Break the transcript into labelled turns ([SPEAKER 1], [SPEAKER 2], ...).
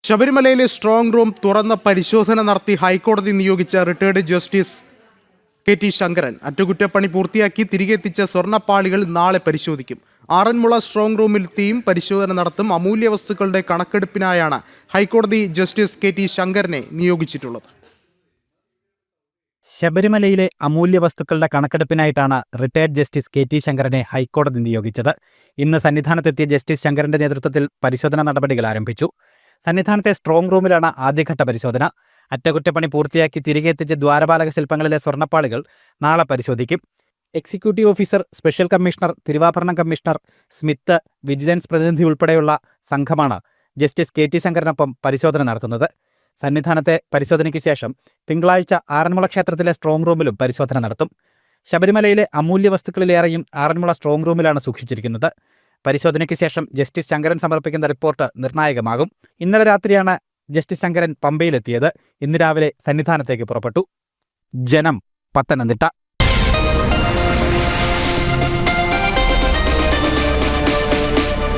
[SPEAKER 1] ശബരിമലയിലെ strong room തുറന്ന പരിശോധന നടത്തി ഹൈക്കോടതി നിയോഗിച്ച retired justice K T Sankaran അറ്റകുറ്റപ്പണി പൂർത്തിയാക്കി തിരികെ എത്തിച്ച സ്വർണ്ണപ്പാളികൾ നാളെ പരിശോധിക്കും. ആറന്മുള സ്ട്രോങ് റൂമിലെത്തിയും പരിശോധന നടത്തും. അമൂല്യ വസ്തുക്കളുടെ കണക്കെടുപ്പിനായാണ് ഹൈക്കോടതി ജസ്റ്റിസ് കെ ടി ശങ്കരനെ നിയോഗിച്ചിട്ടുള്ളത്.
[SPEAKER 2] ശബരിമലയിലെ അമൂല്യ വസ്തുക്കളുടെ കണക്കെടുപ്പിനായിട്ടാണ് റിട്ടയർഡ് ജസ്റ്റിസ് കെ ടി ശങ്കരനെ ഹൈക്കോടതി നിയോഗിച്ചത്. ഇന്ന് സന്നിധാനത്തെത്തിയ ജസ്റ്റിസ് ശങ്കരന്റെ നേതൃത്വത്തിൽ പരിശോധനാ നടപടികൾ ആരംഭിച്ചു. സന്നിധാനത്തെ സ്ട്രോങ് റൂമിലാണ് ആദ്യഘട്ട പരിശോധന. അറ്റകുറ്റപ്പണി പൂർത്തിയാക്കി തിരികെ എത്തിച്ച ദ്വാരപാലക ശില്പങ്ങളിലെ സ്വർണ്ണപ്പാളികൾ നാളെ പരിശോധിക്കും. Executive officer, special commissioner, Thiruvabharanam commissioner, Smith, vigilance പ്രതിനിധി ഉൾപ്പെടെയുള്ള സംഘമാണ് ജസ്റ്റിസ് കെ ടി ശങ്കരനൊപ്പം പരിശോധന നടത്തുന്നത്. സന്നിധാനത്തെ പരിശോധനയ്ക്ക് ശേഷം തിങ്കളാഴ്ച ആറന്മുള ക്ഷേത്രത്തിലെ സ്ട്രോങ് റൂമിലും പരിശോധന നടത്തും. ശബരിമലയിലെ അമൂല്യ വസ്തുക്കളിലേറെയും ആറന്മുള സ്ട്രോങ് റൂമിലാണ് സൂക്ഷിച്ചിരിക്കുന്നത്. പരിശോധനയ്ക്ക് ശേഷം ജസ്റ്റിസ് ശങ്കരൻ സമർപ്പിക്കുന്ന റിപ്പോർട്ട് നിർണായകമാകും. ഇന്നലെ രാത്രിയാണ് ജസ്റ്റിസ് ശങ്കരൻ പമ്പയിലെത്തിയത്. ഇന്ന് രാവിലെ സന്നിധാനത്തേക്ക് പുറപ്പെട്ടു. ജനം, പത്തനംതിട്ട.